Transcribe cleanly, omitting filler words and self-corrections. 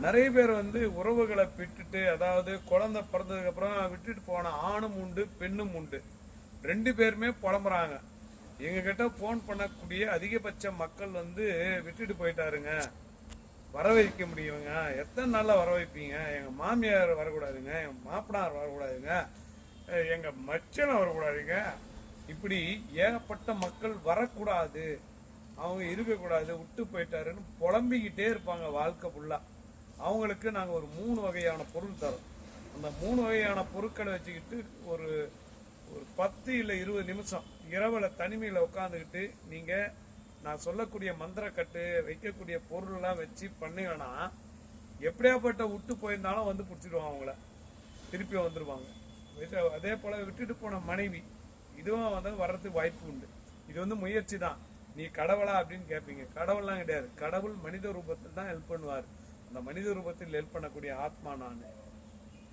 நிறைய பேர் வந்து உறவுகளை விட்டுட்டு, அதாவது குழந்தை பிறந்ததுக்கு அப்புறம் விட்டுட்டு போன ஆணும் உண்டு பெண்ணும் உண்டு, ரெண்டு பேருமே புலம்புறாங்க. எங்க கிட்ட போன் பண்ணக்கூடிய அதிகபட்ச மக்கள் வந்து விட்டுட்டு போயிட்டாருங்க, வர வைக்க முடியுங்க, எத்தனை நாள்ல வர வைப்பீங்க, எங்க மாமியார் வரக்கூடாதுங்க, எங்க மாப்பனார் வரக்கூடாதுங்க, எங்க மச்சனை வரக்கூடாதுங்க, இப்படி ஏகப்பட்ட மக்கள் வரக்கூடாது, அவங்க இருக்கக்கூடாது, விட்டு போயிட்டாருன்னு புலம்பிக்கிட்டே இருப்பாங்க வாழ்க்கை ஃபுல்லா. அவங்களுக்கு நாங்க ஒரு 3 வகையான பொருள் தரோம். அந்த 3 வகையான பொருட்களை வச்சுக்கிட்டு ஒரு ஒரு 10 இல்ல 20 நிமிஷம் இரவுல தனிமையில உட்காந்துக்கிட்டு நீங்க நான் சொல்லக்கூடிய மந்திரக்கட்டு வைக்கக்கூடிய பொருள்லாம் வச்சு பண்ணீங்கன்னா எப்படியாப்பட்ட விட்டு போயிருந்தாலும் வந்து பிடிச்சிடுவாங்க, அவங்கள திருப்பி வந்துருவாங்க. அதே போல விட்டுட்டு போன மனைவி இதுவும் வந்து வர்றதுக்கு வாய்ப்பு உண்டு. இது வந்து முயற்சி தான். நீ கடவுளா அப்படின்னு கேட்பீங்க, கடவுள்லாம் கிடையாது. கடவுள் மனித ரூபத்தில் தான் ஹெல்ப் பண்ணுவார். அந்த மனித ரூபத்தில் ஹெல்ப் பண்ணக்கூடிய ஆத்மா நான்.